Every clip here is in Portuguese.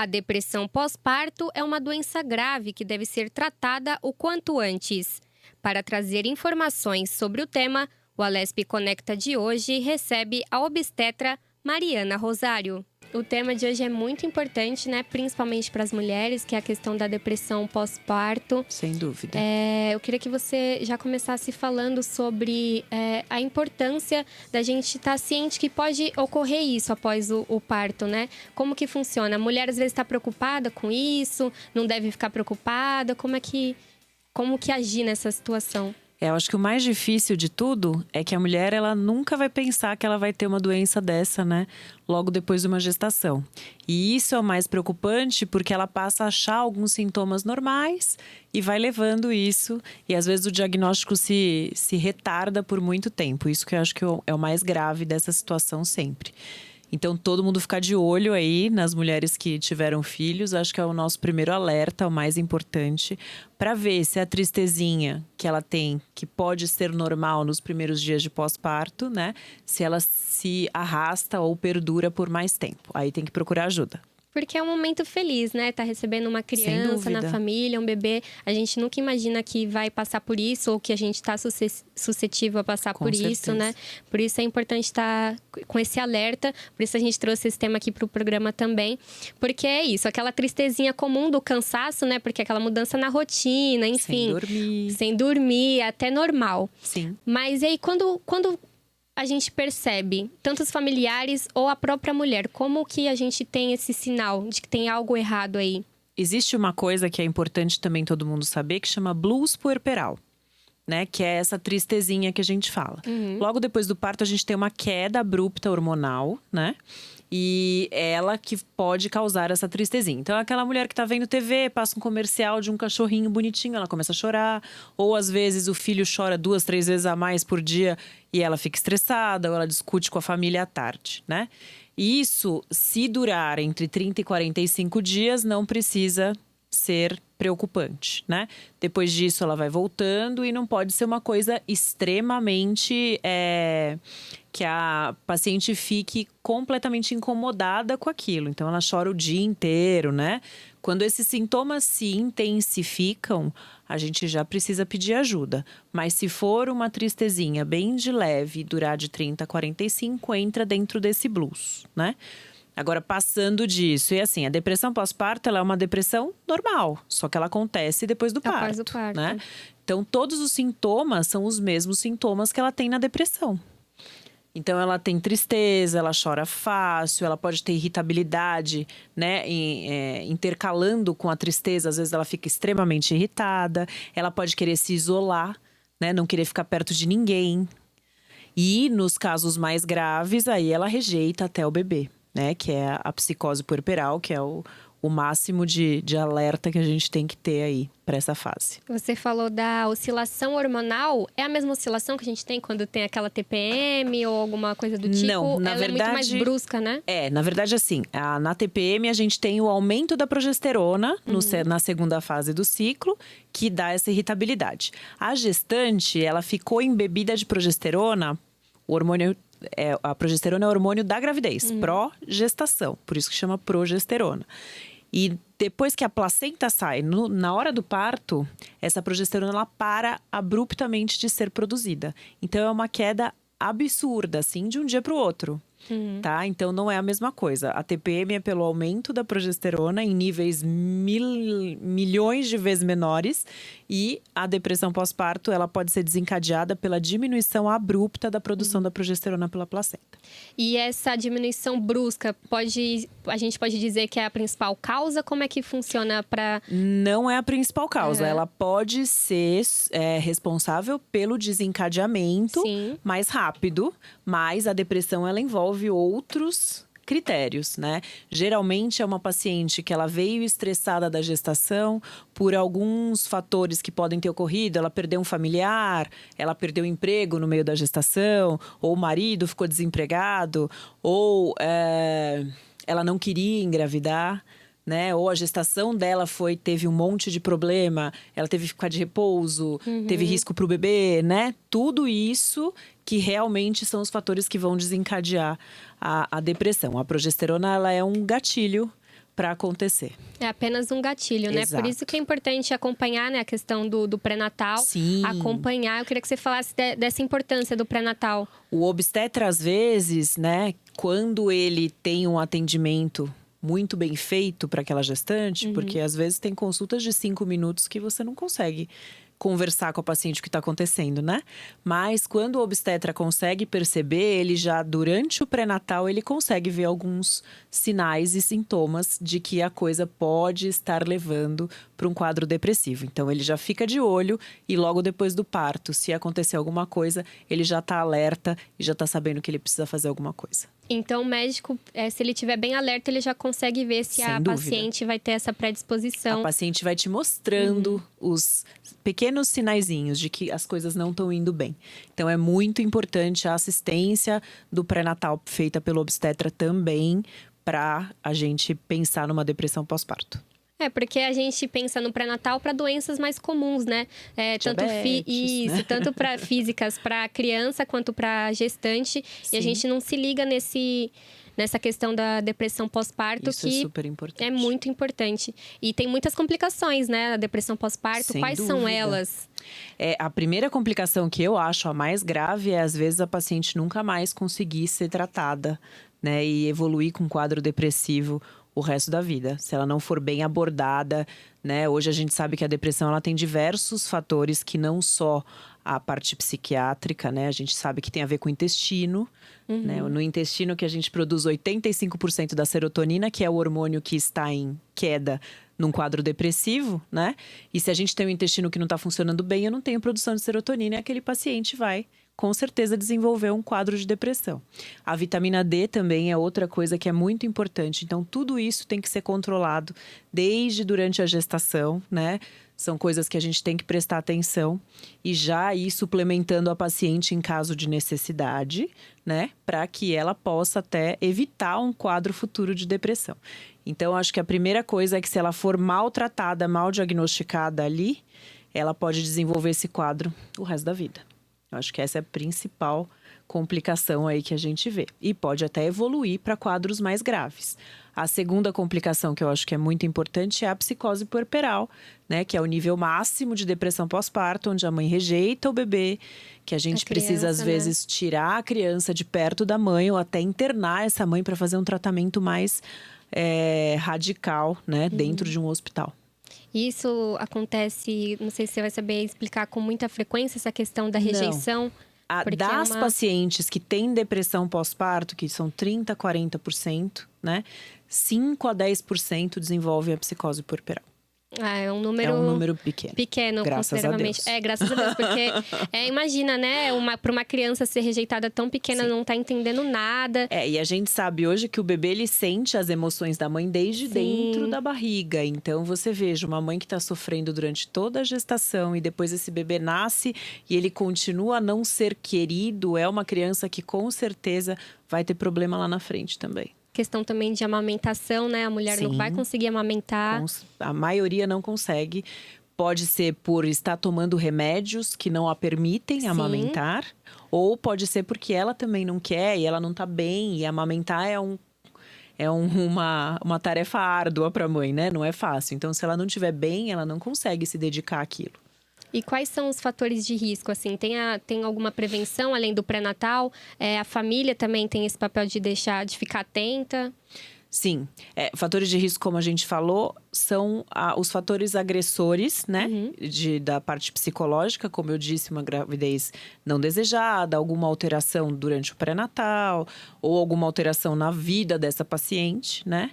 A depressão pós-parto é uma doença grave que deve ser tratada o quanto antes. Para trazer informações sobre o tema, o Alesp Conecta de hoje recebe a obstetra Mariana Rosário. O tema de hoje é muito importante, né? Principalmente para as mulheres, que é a questão da depressão pós-parto. Sem dúvida. Eu queria que você já começasse falando sobre a importância da gente estar ciente que pode ocorrer isso após o parto, né? Como que funciona? A mulher às vezes está preocupada com isso, não deve ficar preocupada. Como que agir nessa situação? Eu acho que o mais difícil de tudo é que a mulher, ela nunca vai pensar que ela vai ter uma doença dessa, né? Logo depois de uma gestação. E isso é o mais preocupante porque ela passa a achar alguns sintomas normais e vai levando isso. E às vezes o diagnóstico se retarda por muito tempo. Isso que eu acho que é o mais grave dessa situação sempre. Então, todo mundo ficar de olho aí nas mulheres que tiveram filhos. Acho que é o nosso primeiro alerta, o mais importante, para ver se a tristezinha que ela tem, que pode ser normal nos primeiros dias de pós-parto, né? Se ela se arrasta ou perdura por mais tempo. Aí tem que procurar ajuda. Porque é um momento feliz, né? Tá recebendo uma criança na família, um bebê. A gente nunca imagina que vai passar por isso ou que a gente tá suscetível a passar por isso, né? Por isso é importante estar com esse alerta. Por isso a gente trouxe esse tema aqui pro programa também. Porque é isso, aquela tristezinha comum do cansaço, né? Porque aquela mudança na rotina, enfim. Sem dormir, até normal. Sim. Mas aí, quando a gente percebe, tanto os familiares ou a própria mulher, como que a gente tem esse sinal de que tem algo errado aí? Existe uma coisa que é importante também todo mundo saber, que chama blues puerperal, né? Que é essa tristezinha que a gente fala. Logo depois do parto, a gente tem uma queda abrupta hormonal, né? E é ela que pode causar essa tristezinha. Então, aquela mulher que tá vendo TV, passa um comercial de um cachorrinho bonitinho, ela começa a chorar. Ou, às vezes, o filho chora 2, 3 vezes a mais por dia e ela fica estressada, ou ela discute com a família à tarde, né? E isso, se durar entre 30 e 45 dias, não precisa ser preocupante, né? Depois disso, ela vai voltando e não pode ser uma coisa extremamente… que a paciente fique completamente incomodada com aquilo. Então, ela chora o dia inteiro, né? Quando esses sintomas se intensificam, a gente já precisa pedir ajuda. Mas se for uma tristezinha bem de leve, durar de 30 a 45, entra dentro desse blues, né? Agora, passando disso, e assim, a depressão pós-parto, ela é uma depressão normal, só que ela acontece depois do parto. Após o parto. Né? Então, todos os sintomas são os mesmos sintomas que ela tem na depressão. Então, ela tem tristeza, ela chora fácil, ela pode ter irritabilidade, né? Intercalando com a tristeza, às vezes ela fica extremamente irritada, ela pode querer se isolar, né? Não querer ficar perto de ninguém. E nos casos mais graves, aí ela rejeita até o bebê, né? Que é a psicose puerperal, que é o máximo de alerta que a gente tem que ter aí para essa fase. Você falou da oscilação hormonal. É a mesma oscilação que a gente tem quando tem aquela TPM ou alguma coisa do tipo? Não, na verdade… é muito mais brusca, né? Na verdade, assim, na TPM a gente tem o aumento da progesterona na segunda fase do ciclo, que dá essa irritabilidade. A gestante, ela ficou embebida de progesterona, o hormônio… a progesterona é o hormônio da gravidez, pró-gestação, por isso que chama progesterona. E depois que a placenta sai, na hora do parto, essa progesterona ela para abruptamente de ser produzida. Então é uma queda absurda, assim, de um dia para o outro. Tá? Então não é a mesma coisa. A TPM é pelo aumento da progesterona em níveis milhões de vezes menores, e a depressão pós-parto ela pode ser desencadeada pela diminuição abrupta da produção da progesterona pela placenta. E essa diminuição brusca a gente pode dizer que é a principal causa? Como é que funciona para… Não é a principal causa. Ela pode ser responsável pelo desencadeamento mais rápido, mas a depressão ela envolve outros critérios, né? Geralmente é uma paciente que ela veio estressada da gestação por alguns fatores que podem ter ocorrido. Ela perdeu um familiar, ela perdeu o emprego no meio da gestação, ou o marido ficou desempregado, ou ela não queria engravidar, né? Ou a gestação dela teve um monte de problema, ela teve que ficar de repouso, teve risco para o bebê, né? Tudo isso que realmente são os fatores que vão desencadear a depressão. A progesterona ela é um gatilho para acontecer. É apenas um gatilho, né? Exato. Por isso que é importante acompanhar, né, a questão do pré-natal. Sim. Acompanhar. Eu queria que você falasse dessa importância do pré-natal. O obstetra, às vezes, né, quando ele tem um atendimento muito bem feito para aquela gestante, porque às vezes tem consultas de 5 minutos que você não consegue conversar com a paciente o que está acontecendo, né? Mas quando o obstetra consegue perceber, ele já durante o pré-natal ele consegue ver alguns sinais e sintomas de que a coisa pode estar levando para um quadro depressivo. Então ele já fica de olho e logo depois do parto, se acontecer alguma coisa, ele já está alerta e já está sabendo que ele precisa fazer alguma coisa. Então, o médico, se ele estiver bem alerta, ele já consegue ver se a paciente vai ter essa predisposição. A paciente vai te mostrando os pequenos sinaizinhos de que as coisas não estão indo bem. Então, é muito importante a assistência do pré-natal feita pelo obstetra também para a gente pensar numa depressão pós-parto. Porque a gente pensa no pré-natal para doenças mais comuns, né? Diabetes, né? Tanto para físicas para criança quanto para gestante. Sim. E a gente não se liga nessa questão da depressão pós-parto, Isso que é super importante. é muito importante. E tem muitas complicações, né? A depressão pós-parto. Sem Quais dúvida. são elas? A primeira complicação que eu acho a mais grave é, às vezes, a paciente nunca mais conseguir ser tratada, né? E evoluir com um quadro depressivo o resto da vida, se ela não for bem abordada, né? Hoje a gente sabe que a depressão ela tem diversos fatores que não só a parte psiquiátrica, né? A gente sabe que tem a ver com o intestino, né? No intestino que a gente produz 85% da serotonina, que é o hormônio que está em queda num quadro depressivo, né? E se a gente tem um intestino que não está funcionando bem, eu não tenho produção de serotonina e aquele paciente vai com certeza desenvolver um quadro de depressão. A vitamina D também é outra coisa que é muito importante. Então, tudo isso tem que ser controlado desde durante a gestação, né? São coisas que a gente tem que prestar atenção e já ir suplementando a paciente em caso de necessidade, né? Para que ela possa até evitar um quadro futuro de depressão. Então, acho que a primeira coisa é que se ela for maltratada, mal diagnosticada ali, ela pode desenvolver esse quadro o resto da vida. Eu acho que essa é a principal complicação aí que a gente vê. E pode até evoluir para quadros mais graves. A segunda complicação que eu acho que é muito importante é a psicose puerperal, né? Que é o nível máximo de depressão pós-parto, onde a mãe rejeita o bebê, que a gente precisa, às vezes, tirar a criança de perto da mãe ou até internar essa mãe para fazer um tratamento mais radical, né? Dentro de um hospital. Isso acontece, não sei se você vai saber explicar com muita frequência essa questão da rejeição. Das pacientes que têm depressão pós-parto, que são 30%, 40%, né? 5 a 10% desenvolvem a psicose puerperal. É um número pequeno. Pequeno, graças consideravelmente. a Deus. Graças a Deus, porque imagina, né? Para uma criança ser rejeitada tão pequena, não tá entendendo nada. E a gente sabe hoje que o bebê, ele sente as emoções da mãe desde dentro da barriga. Então, você veja uma mãe que tá sofrendo durante toda a gestação e depois esse bebê nasce e ele continua a não ser querido, é uma criança que com certeza vai ter problema lá na frente também. Questão também de amamentação, né? A mulher não vai conseguir amamentar. A maioria não consegue. Pode ser por estar tomando remédios que não a permitem amamentar. Ou pode ser porque ela também não quer e ela não tá bem. E amamentar é uma tarefa árdua para a mãe, né? Não é fácil. Então, se ela não estiver bem, ela não consegue se dedicar àquilo. E quais são os fatores de risco? Assim, tem alguma prevenção além do pré-natal? A família também tem esse papel de ficar atenta? Sim. Fatores de risco, como a gente falou, são os fatores agressores, né? Da parte psicológica, como eu disse, uma gravidez não desejada, alguma alteração durante o pré-natal, ou alguma alteração na vida dessa paciente, né?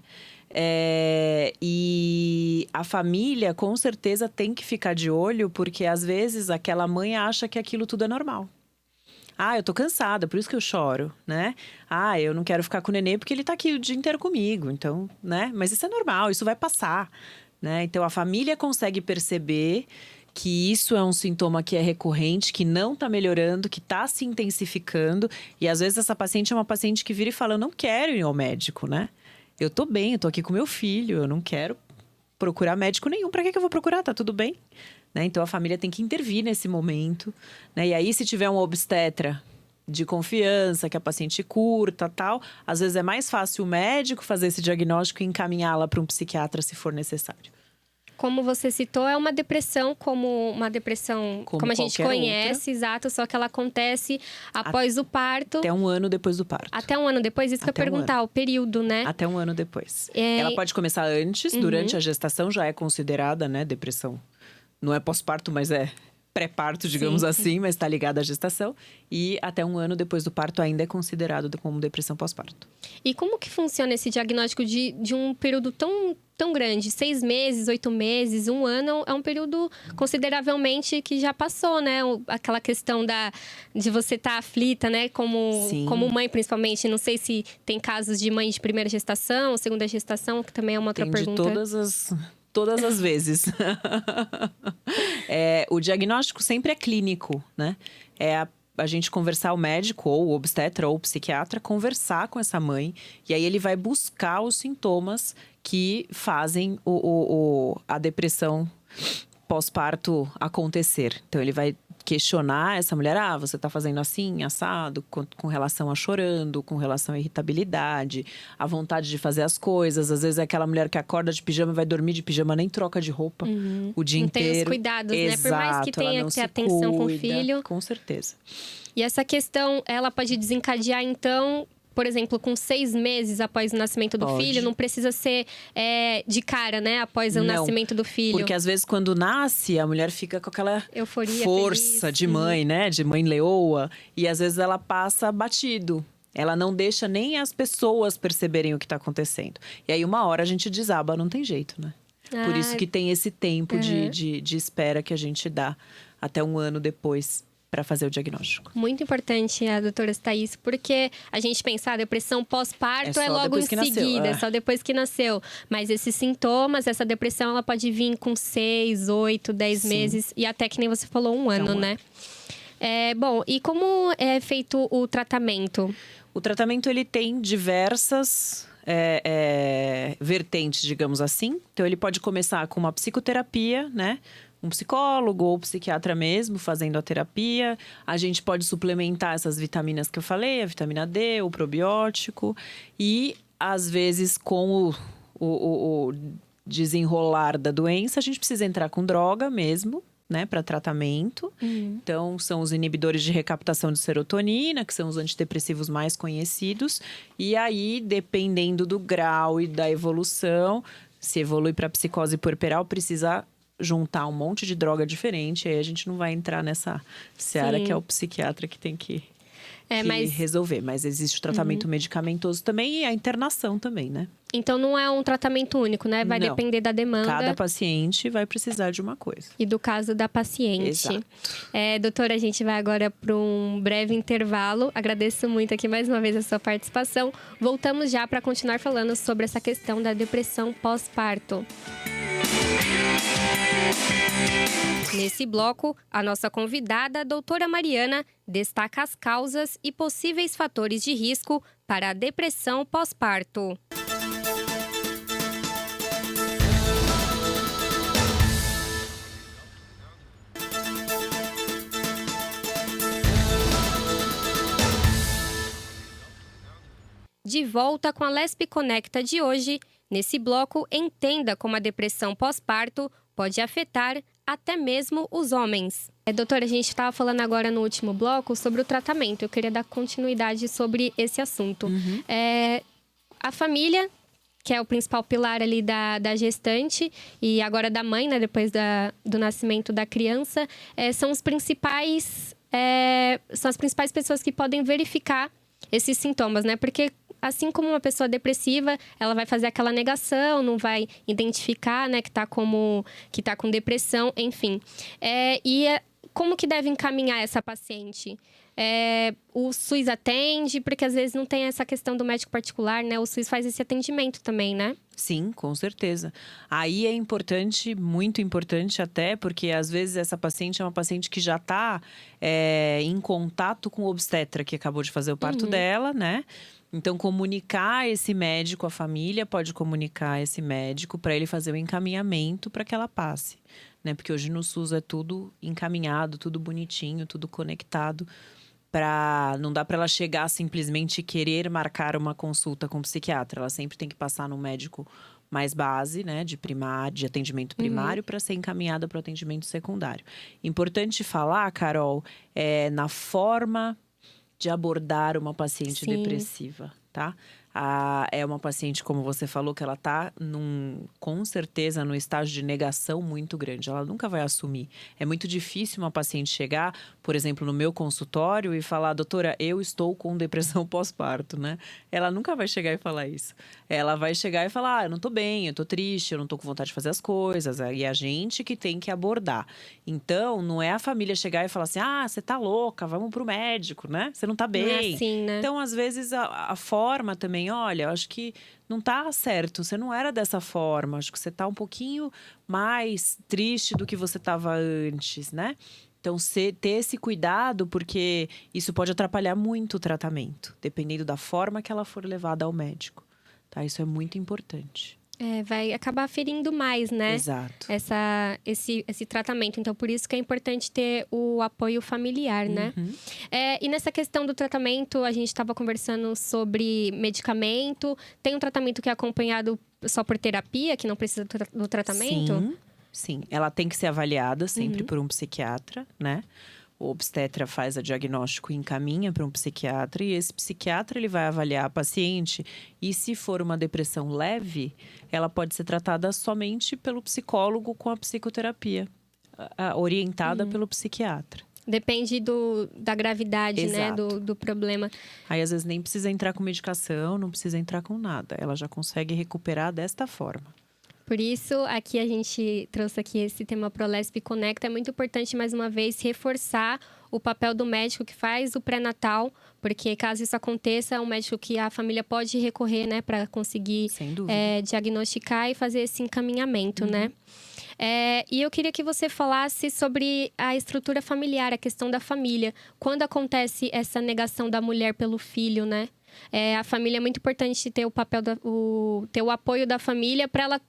E a família, com certeza, tem que ficar de olho, porque às vezes aquela mãe acha que aquilo tudo é normal. Eu tô cansada, por isso que eu choro, né? Eu não quero ficar com o nenê porque ele tá aqui o dia inteiro comigo, então, né? Mas isso é normal, isso vai passar, né? Então, a família consegue perceber que isso é um sintoma que é recorrente, que não tá melhorando, que tá se intensificando. E às vezes essa paciente é uma paciente que vira e fala, eu não quero ir ao médico, né? Eu tô bem, eu tô aqui com meu filho, eu não quero procurar médico nenhum. Pra que eu vou procurar? Tá tudo bem? Né? Então, a família tem que intervir nesse momento. Né? E aí, se tiver um obstetra de confiança, que a paciente curta, tal. Às vezes é mais fácil o médico fazer esse diagnóstico e encaminhá-la para um psiquiatra se for necessário. Como você citou, é uma depressão como a gente conhece, exato, só que ela acontece após o parto. Até 1 ano depois do parto. Até 1 ano depois? Isso que eu ia perguntar, o período, né? Até 1 ano depois. Ela pode começar antes, durante a gestação já é considerada, né, depressão. Não é pós-parto, mas é pré-parto, digamos assim, mas está ligada à gestação. E até 1 ano depois do parto ainda é considerado como depressão pós-parto. E como que funciona esse diagnóstico de um período tão grande? 6 meses, 8 meses, 1 ano é um período consideravelmente que já passou, né? Aquela questão de você estar aflita, né? Como mãe, principalmente. Não sei se tem casos de mãe de primeira gestação, segunda gestação, que também é uma outra pergunta. Todas as vezes. O diagnóstico sempre é clínico, né? A gente conversar, o médico, ou o obstetra, ou o psiquiatra, conversar com essa mãe. E aí ele vai buscar os sintomas que fazem a depressão pós-parto acontecer. Então ele vai questionar essa mulher, você tá fazendo assim, assado, com relação a chorando, com relação à irritabilidade, a vontade de fazer as coisas. Às vezes é aquela mulher que acorda de pijama e vai dormir de pijama, nem troca de roupa o dia inteiro. Tem os cuidados, exato, né? Por mais que tenha que ter atenção com o filho. Com certeza. E essa questão, ela pode desencadear, então, por exemplo, com 6 meses após o nascimento do filho, não precisa ser de cara, né? Após o nascimento do filho. Porque às vezes quando nasce, a mulher fica com aquela euforia, força feliz. De mãe, né? De mãe leoa. E às vezes ela passa batido. Ela não deixa nem as pessoas perceberem o que está acontecendo. E aí uma hora a gente desaba, não tem jeito, né? Por isso que tem esse tempo de espera que a gente dá até 1 ano depois para fazer o diagnóstico. Muito importante a doutora citar isso, porque a gente pensa, a depressão pós-parto é logo em seguida, só depois que nasceu. Mas esses sintomas, essa depressão, ela pode vir com 6, 8, 10 meses e até que nem você falou, 1 ano, né? Bom, e como é feito o tratamento? O tratamento, ele tem diversas vertentes, digamos assim. Então, ele pode começar com uma psicoterapia, né? Um psicólogo ou psiquiatra mesmo fazendo a terapia. A gente pode suplementar essas vitaminas que eu falei, a vitamina D, o probiótico. E, às vezes, com o desenrolar da doença, a gente precisa entrar com droga mesmo, né, para tratamento. Então, são os inibidores de recaptação de serotonina, que são os antidepressivos mais conhecidos. E aí, dependendo do grau e da evolução, se evolui para psicose puerperal, precisa juntar um monte de droga diferente. Aí a gente não vai entrar nessa seara que é o psiquiatra que tem que resolver. Mas existe o tratamento medicamentoso também e a internação também, né? Então não é um tratamento único, né? Vai depender da demanda. Cada paciente vai precisar de uma coisa. E do caso da paciente. Exato. Doutora, a gente vai agora para um breve intervalo. Agradeço muito aqui mais uma vez a sua participação. Voltamos já para continuar falando sobre essa questão da depressão pós-parto. Nesse bloco, a nossa convidada, a doutora Mariana, destaca as causas e possíveis fatores de risco para a depressão pós-parto. De volta com a Lespe Conecta de hoje, nesse bloco, entenda como a depressão pós-parto pode afetar até mesmo os homens. Doutora, a gente estava falando agora no último bloco sobre o tratamento. Eu queria dar continuidade sobre esse assunto. A família, que é o principal pilar ali da gestante e agora da mãe, né, depois do nascimento da criança, são as principais pessoas que podem verificar esses sintomas, né? Porque assim como uma pessoa depressiva, ela vai fazer aquela negação, não vai identificar, né, que tá com depressão, enfim. Como que deve encaminhar essa paciente? O SUS atende, porque às vezes não tem essa questão do médico particular, né? O SUS faz esse atendimento também, né? Sim, com certeza. Aí é importante, muito importante até, porque às vezes essa paciente é uma paciente que já está em contato com o obstetra que acabou de fazer o parto dela, né? Então, comunicar esse médico, a família pode comunicar esse médico para ele fazer o encaminhamento para que ela passe, né? Porque hoje no SUS é tudo encaminhado, tudo bonitinho, tudo conectado Não dá para ela chegar simplesmente e querer marcar uma consulta com o psiquiatra. Ela sempre tem que passar num médico mais base, né, de atendimento primário, para ser encaminhada para o atendimento secundário. Importante falar, Carol, na forma de abordar uma paciente depressiva, tá? É uma paciente, como você falou, que ela tá com certeza no estágio de negação muito grande. Ela nunca vai assumir. É muito difícil uma paciente chegar, por exemplo, no meu consultório e falar: doutora, eu estou com depressão pós-parto, né? Ela nunca vai chegar e falar isso. Ela vai chegar e falar: eu não tô bem, eu tô triste, eu não tô com vontade de fazer as coisas. E é a gente que tem que abordar. Então, não é a família chegar e falar assim: você tá louca, vamos pro médico, né? Você não tá bem. Não é assim, né? Então, às vezes, a forma também, olha, eu acho que não tá certo, você não era dessa forma, acho que você tá um pouquinho mais triste do que você tava antes, né? Então, ter esse cuidado, porque isso pode atrapalhar muito o tratamento, dependendo da forma que ela for levada ao médico, tá? Isso é muito importante. Vai acabar ferindo mais, né? Exato. Esse tratamento. Então, por isso que é importante ter o apoio familiar, né? E nessa questão do tratamento, a gente estava conversando sobre medicamento. Tem um tratamento que é acompanhado só por terapia, que não precisa do tratamento? Sim. Ela tem que ser avaliada sempre por um psiquiatra, né? O obstetra faz o diagnóstico e encaminha para um psiquiatra. E esse psiquiatra, ele vai avaliar a paciente. E se for uma depressão leve, ela pode ser tratada somente pelo psicólogo com a psicoterapia, orientada pelo psiquiatra. Depende da gravidade, né? Do problema. Aí, às vezes, nem precisa entrar com medicação, não precisa entrar com nada. Ela já consegue recuperar desta forma. Por isso, aqui a gente trouxe aqui esse tema Prolesp Conecta. É muito importante, mais uma vez, reforçar o papel do médico que faz o pré-natal, porque caso isso aconteça, é um médico que a família pode recorrer, né, para conseguir diagnosticar e fazer esse encaminhamento, né? E eu queria que você falasse sobre a estrutura familiar, a questão da família. Quando acontece essa negação da mulher pelo filho, né? A família é muito importante ter o papel, ter o apoio da família para ela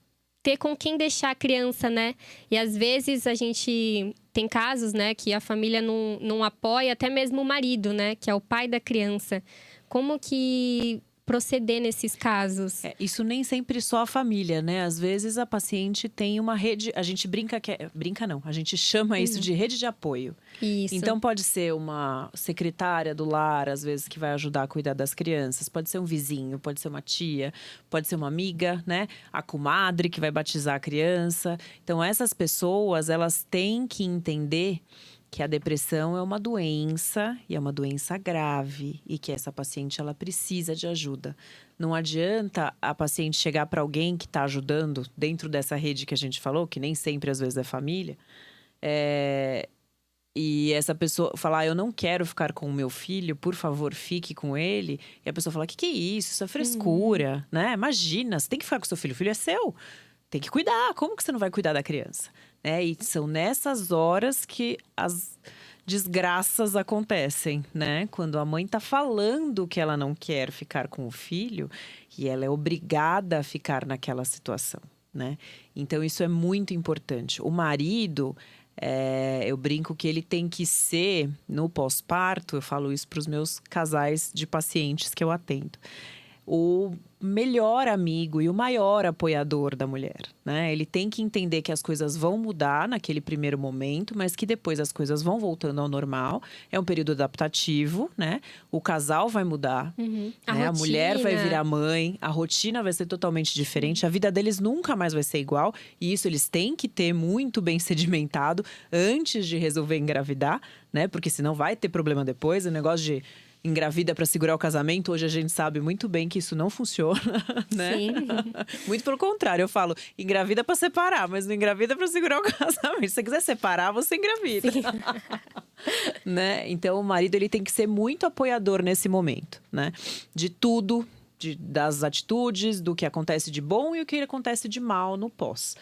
ter com quem deixar a criança, né? E às vezes a gente tem casos, né, que a família não apoia, até mesmo o marido, né, que é o pai da criança. Como que proceder nesses casos? Isso nem sempre só a família, né? Às vezes a paciente tem uma rede, a gente a gente chama isso de rede de apoio. Isso. Então pode ser uma secretária do lar, às vezes, que vai ajudar a cuidar das crianças, pode ser um vizinho, pode ser uma tia, pode ser uma amiga, né? A comadre que vai batizar a criança. Então essas pessoas, elas têm que entender que a depressão é uma doença e é uma doença grave e que essa paciente, ela precisa de ajuda. Não adianta a paciente chegar para alguém que está ajudando dentro dessa rede que a gente falou, que nem sempre às vezes é família, e essa pessoa falar: eu não quero ficar com o meu filho, por favor, fique com ele. E a pessoa fala: que é isso? Isso é frescura, né? Imagina, você tem que ficar com o seu filho, o filho é seu. Tem que cuidar, como que você não vai cuidar da criança? E são nessas horas que as desgraças acontecem, né? Quando a mãe tá falando que ela não quer ficar com o filho e ela é obrigada a ficar naquela situação, né? Então, isso é muito importante. O marido, eu brinco que ele tem que ser, no pós-parto, eu falo isso para os meus casais de pacientes que eu atendo, o melhor amigo e o maior apoiador da mulher, né? Ele tem que entender que as coisas vão mudar naquele primeiro momento, mas que depois as coisas vão voltando ao normal. É um período adaptativo, né? O casal vai mudar, né? A mulher vai virar mãe, a rotina vai ser totalmente diferente, a vida deles nunca mais vai ser igual. E isso eles têm que ter muito bem sedimentado antes de resolver engravidar, né? Porque senão vai ter problema depois. O negócio de engravida para segurar o casamento, hoje a gente sabe muito bem que isso não funciona, né? Sim. Muito pelo contrário, eu falo, engravida para separar, mas não engravida para segurar o casamento. Se você quiser separar, você engravida. Né? Então, o marido, ele tem que ser muito apoiador nesse momento, né? De tudo, das atitudes, do que acontece de bom e o que acontece de mal no pós.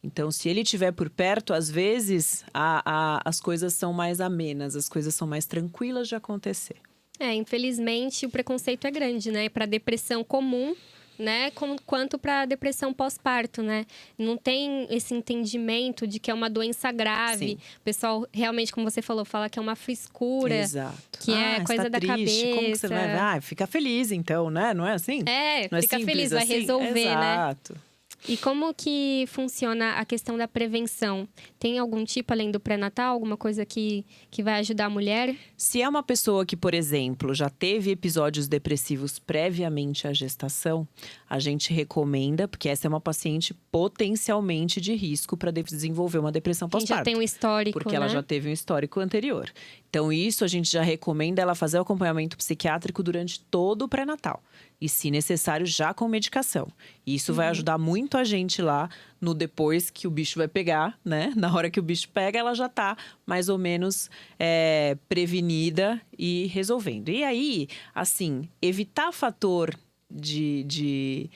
Então, se ele estiver por perto, às vezes, as coisas são mais amenas, as coisas são mais tranquilas de acontecer. Infelizmente, o preconceito é grande, né? Para depressão comum, né, quanto para depressão pós-parto, né? Não tem esse entendimento de que é uma doença grave. Sim. O pessoal realmente, como você falou, fala que é uma frescura. Exato. Que é coisa tá da triste. cabeça. Como que você vai? Fica feliz então, né? Não é assim? Não fica é feliz, vai assim? resolver, Exato. né? E como que funciona a questão da prevenção? Tem algum tipo, além do pré-natal, alguma coisa que vai ajudar a mulher? Se é uma pessoa que, por exemplo, já teve episódios depressivos previamente à gestação, a gente recomenda, porque essa é uma paciente potencialmente de risco para desenvolver uma depressão Quem pós-parto. já tem um histórico, porque ela já teve um histórico anterior. Então, isso a gente já recomenda ela fazer o acompanhamento psiquiátrico durante todo o pré-natal. E, se necessário, já com medicação. E isso vai ajudar muito a gente lá no depois que o bicho vai pegar, né? Na hora que o bicho pega, ela já tá mais ou menos prevenida e resolvendo. E aí, assim, evitar fator de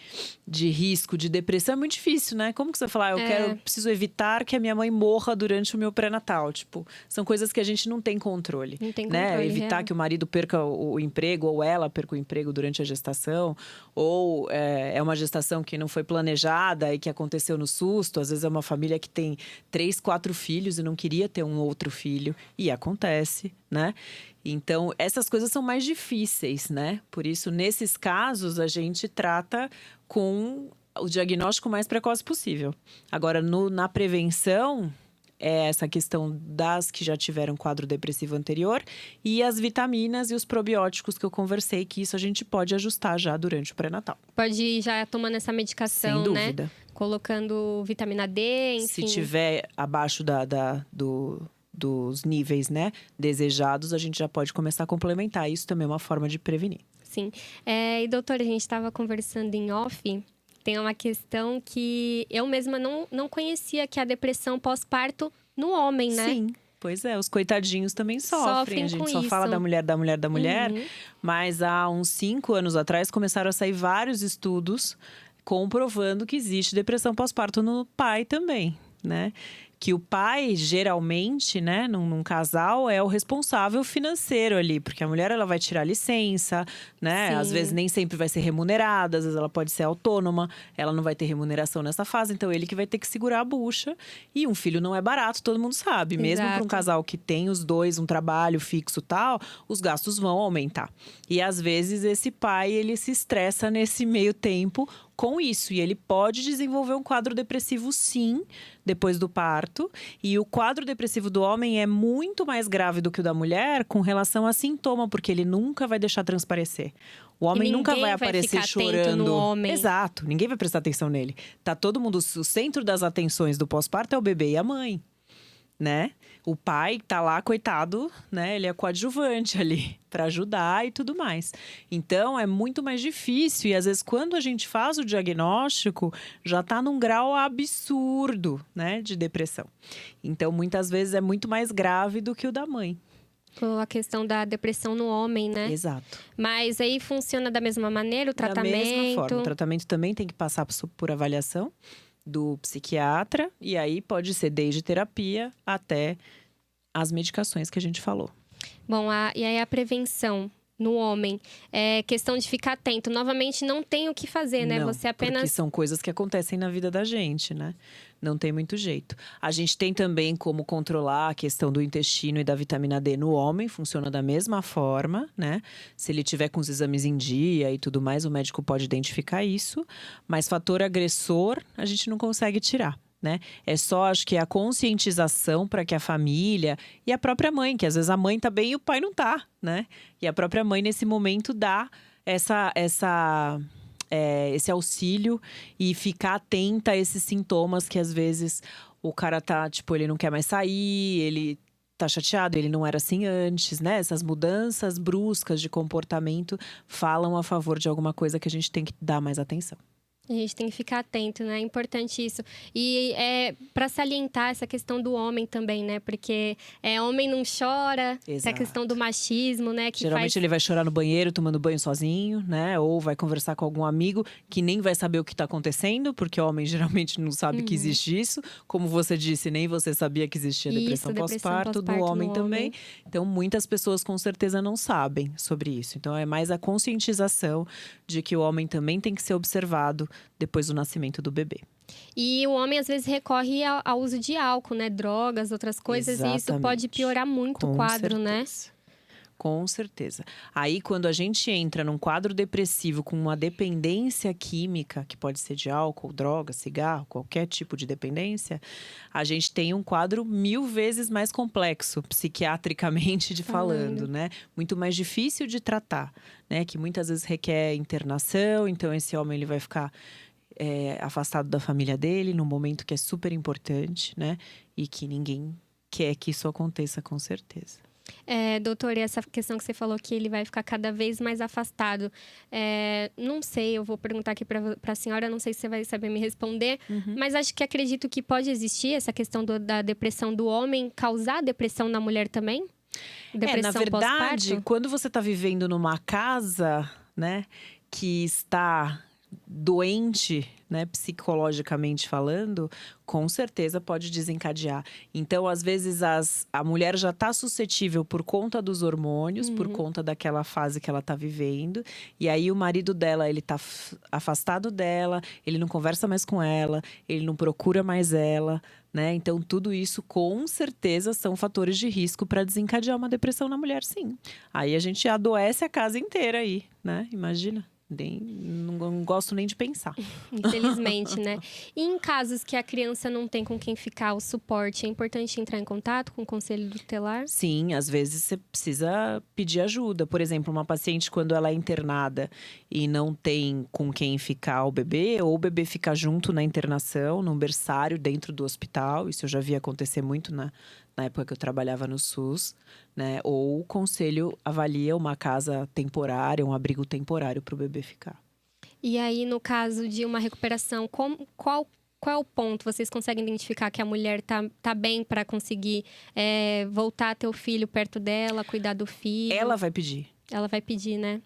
risco, de depressão é muito difícil, né? Como que você vai falar, eu preciso evitar que a minha mãe morra durante o meu pré-natal? Tipo, são coisas que a gente não tem controle. Não tem né? controle, Evitar real. que o marido perca o emprego, ou ela perca o emprego durante a gestação, ou é uma gestação que não foi planejada e que aconteceu no susto. Às vezes é uma família que tem 3, 4 filhos e não queria ter um outro filho. E acontece, né? Então, essas coisas são mais difíceis, né? Por isso, nesses casos, a gente trata com o diagnóstico mais precoce possível. Agora, na prevenção, é essa questão das que já tiveram quadro depressivo anterior e as vitaminas e os probióticos que eu conversei, que isso a gente pode ajustar já durante o pré-natal. Pode ir já tomando essa medicação, Sem dúvida. né? Colocando vitamina D, enfim. Se tiver abaixo dos níveis, né, desejados, a gente já pode começar a complementar. Isso também é uma forma de prevenir. Sim. E, doutora, a gente estava conversando em off. Tem uma questão que eu mesma não conhecia, que é a depressão pós-parto no homem, né? Sim. Pois é, os coitadinhos também sofrem. A gente só fala da mulher, mas há uns 5 anos atrás começaram a sair vários estudos comprovando que existe depressão pós-parto no pai também, né? Que o pai, geralmente, né, num casal, é o responsável financeiro ali. Porque a mulher, ela vai tirar licença, né? Sim. Às vezes, nem sempre vai ser remunerada. Às vezes, ela pode ser autônoma. Ela não vai ter remuneração nessa fase. Então, ele que vai ter que segurar a bucha. E um filho não é barato, todo mundo sabe. Mesmo para um casal que tem os dois, um trabalho fixo e tal, os gastos vão aumentar. E, às vezes, esse pai, ele se estressa nesse meio tempo com isso. E ele pode desenvolver um quadro depressivo, sim, depois do parto. E o quadro depressivo do homem é muito mais grave do que o da mulher com relação a sintoma, porque ele nunca vai deixar transparecer. O homem nunca vai aparecer chorando. No homem. Exato, ninguém vai prestar atenção nele. Tá todo mundo, o centro das atenções do pós-parto é o bebê e a mãe, né? O pai tá lá, coitado, né? Ele é coadjuvante ali para ajudar e tudo mais. Então, é muito mais difícil. E às vezes, quando a gente faz o diagnóstico, já tá num grau absurdo, né? De depressão. Então, muitas vezes, é muito mais grave do que o da mãe. A questão da depressão no homem, né? Exato. Mas aí funciona da mesma maneira o tratamento? Da mesma forma. O tratamento também tem que passar por avaliação do psiquiatra, e aí pode ser desde terapia até as medicações que a gente falou. Bom, e aí a prevenção no homem, é questão de ficar atento. Novamente, não tem o que fazer, né? Não, você apenas... porque são coisas que acontecem na vida da gente, né? Não tem muito jeito. A gente tem também como controlar a questão do intestino e da vitamina D no homem, funciona da mesma forma, né? Se ele tiver com os exames em dia e tudo mais, o médico pode identificar isso. Mas fator agressor, a gente não consegue tirar, né? É só, acho que a conscientização para que a família e a própria mãe, que às vezes a mãe tá bem e o pai não tá, né? E a própria mãe, nesse momento, dá esse auxílio e ficar atenta a esses sintomas que às vezes o cara tá, tipo, ele não quer mais sair, ele tá chateado, ele não era assim antes, né? Essas mudanças bruscas de comportamento falam a favor de alguma coisa que a gente tem que dar mais atenção. A gente tem que ficar atento, né? É importante isso. E para salientar essa questão do homem também, né? Porque homem não chora, essa questão do machismo, né? Que geralmente ele vai chorar no banheiro, tomando banho sozinho, né? Ou vai conversar com algum amigo que nem vai saber o que está acontecendo, porque o homem geralmente não sabe que existe isso. Como você disse, nem você sabia que existia depressão pós-parto, do homem também. Então, muitas pessoas com certeza não sabem sobre isso. Então, é mais a conscientização de que o homem também tem que ser observado depois do nascimento do bebê. E o homem, às vezes, recorre ao uso de álcool, né? Drogas, outras coisas. Exatamente. E isso pode piorar muito o quadro, né? Com certeza. Aí, quando a gente entra num quadro depressivo com uma dependência química, que pode ser de álcool, droga, cigarro, qualquer tipo de dependência, a gente tem um quadro 1000 vezes mais complexo, psiquiatricamente falando, né? Muito mais difícil de tratar, né? Que muitas vezes requer internação, então esse homem ele vai ficar afastado da família dele num momento que é super importante, né? E que ninguém quer que isso aconteça, com certeza. Doutor, e essa questão que você falou que ele vai ficar cada vez mais afastado. Não sei, eu vou perguntar aqui para a senhora, não sei se você vai saber me responder, mas acredito que pode existir essa questão da depressão do homem, causar depressão na mulher também? Depressão na verdade, pós-parto? Quando você está vivendo numa casa, né, que está doente, né, psicologicamente falando, com certeza pode desencadear. Então, às vezes, a mulher já está suscetível por conta dos hormônios, por conta daquela fase que ela está vivendo. E aí, o marido dela, ele está afastado dela, ele não conversa mais com ela, ele não procura mais ela, né? Então, tudo isso, com certeza, são fatores de risco para desencadear uma depressão na mulher, sim. Aí, a gente adoece a casa inteira aí, né? Imagina. Não gosto nem de pensar. Infelizmente, né? E em casos que a criança não tem com quem ficar o suporte, é importante entrar em contato com o conselho tutelar? Sim, às vezes você precisa pedir ajuda. Por exemplo, uma paciente, quando ela é internada e não tem com quem ficar o bebê, ou o bebê fica junto na internação, num berçário dentro do hospital. Isso eu já vi acontecer muito na época que eu trabalhava no SUS, né? Ou o conselho avalia uma casa temporária, um abrigo temporário para o bebê ficar. E aí, no caso de uma recuperação, qual é o ponto? Vocês conseguem identificar que a mulher tá bem para conseguir voltar a ter o filho perto dela, cuidar do filho? Ela vai pedir. Ela vai pedir, né?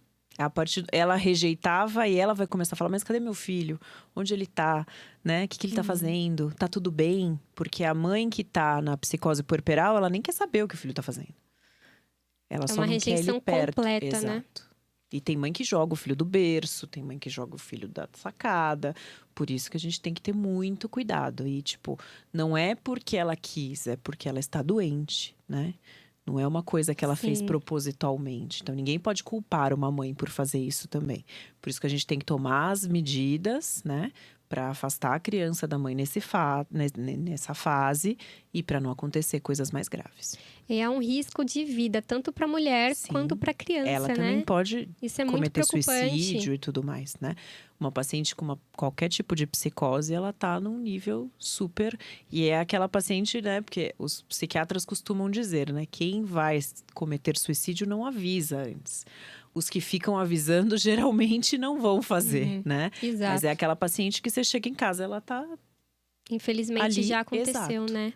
Ela rejeitava e ela vai começar a falar: mas cadê meu filho? Onde ele tá? Né? O que ele tá fazendo? Tá tudo bem? Porque a mãe que tá na psicose puerperal, ela nem quer saber o que o filho tá fazendo. Ela só não quer ele perto. Completa, exato, né? E tem mãe que joga o filho do berço, tem mãe que joga o filho da sacada. Por isso que a gente tem que ter muito cuidado. E, não é porque ela quis, é porque ela está doente, né? Não é uma coisa que ela fez propositalmente. Então, ninguém pode culpar uma mãe por fazer isso também. Por isso que a gente tem que tomar as medidas, né? Para afastar a criança da mãe nessa fase e para não acontecer coisas mais graves. É um risco de vida, tanto para a mulher quanto para a criança, ela também pode cometer preocupante. Suicídio e tudo mais, né? Uma paciente com qualquer tipo de psicose, ela tá num nível super… E é aquela paciente, né? Porque os psiquiatras costumam dizer, né? Quem vai cometer suicídio não avisa antes. Os que ficam avisando geralmente não vão fazer, né? Exato. Mas é aquela paciente que você chega em casa, ela tá… Infelizmente ali, já aconteceu, exato. Né?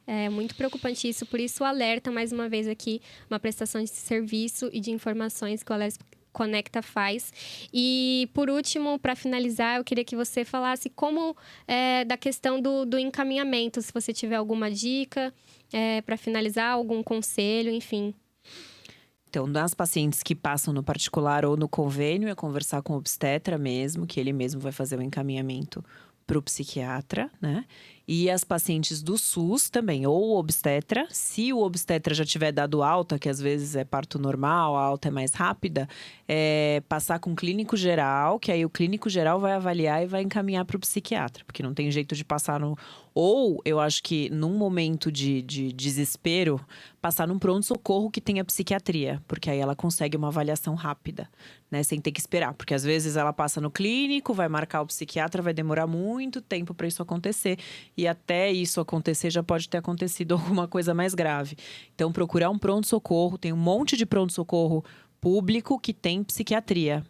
É muito preocupante isso, por isso o alerta, mais uma vez aqui, uma prestação de serviço e de informações que o Alerta Conecta faz. E, por último, para finalizar, eu queria que você falasse como da questão do encaminhamento, se você tiver alguma dica para finalizar, algum conselho, enfim. Então, nas pacientes que passam no particular ou no convênio, é conversar com o obstetra mesmo, que ele mesmo vai fazer o encaminhamento para o psiquiatra, né? E as pacientes do SUS também, ou o obstetra. Se o obstetra já tiver dado alta, que às vezes é parto normal, a alta é mais rápida, passar com o clínico geral, que aí o clínico geral vai avaliar e vai encaminhar para o psiquiatra. Porque não tem jeito de passar no… Ou, eu acho que num momento de desespero, passar num pronto-socorro que tenha psiquiatria. Porque aí ela consegue uma avaliação rápida, né? Sem ter que esperar. Porque às vezes ela passa no clínico, vai marcar o psiquiatra, vai demorar muito tempo para isso acontecer. E até isso acontecer, já pode ter acontecido alguma coisa mais grave. Então, procurar um pronto-socorro. Tem um monte de pronto-socorro público que tem psiquiatria.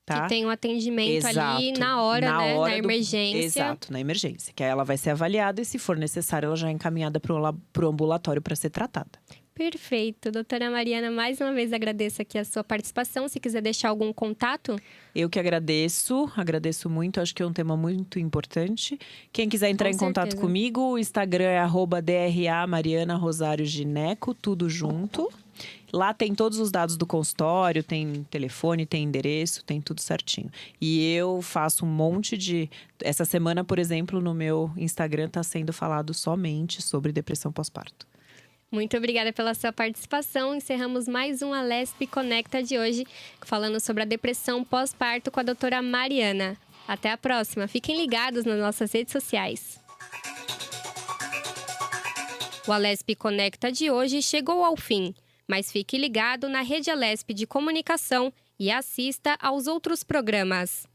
Tá? Que tem um atendimento ali na hora, né? Na emergência. Exato, na emergência. Que aí ela vai ser avaliada e, se for necessário, ela já é encaminhada para o ambulatório para ser tratada. Perfeito. Doutora Mariana, mais uma vez agradeço aqui a sua participação. Se quiser deixar algum contato. Eu que agradeço muito. Acho que é um tema muito importante. Quem quiser entrar em contato comigo, o Instagram é @DRA Mariana Rosário Gineco, tudo junto. Lá tem todos os dados do consultório, tem telefone, tem endereço, tem tudo certinho. E eu faço um monte de… Essa semana, por exemplo, no meu Instagram está sendo falado somente sobre depressão pós-parto. Muito obrigada pela sua participação. Encerramos mais um Alesp Conecta de hoje, falando sobre a depressão pós-parto com a doutora Mariana. Até a próxima. Fiquem ligados nas nossas redes sociais. O Alesp Conecta de hoje chegou ao fim. Mas fique ligado na Rede Alesp de Comunicação e assista aos outros programas.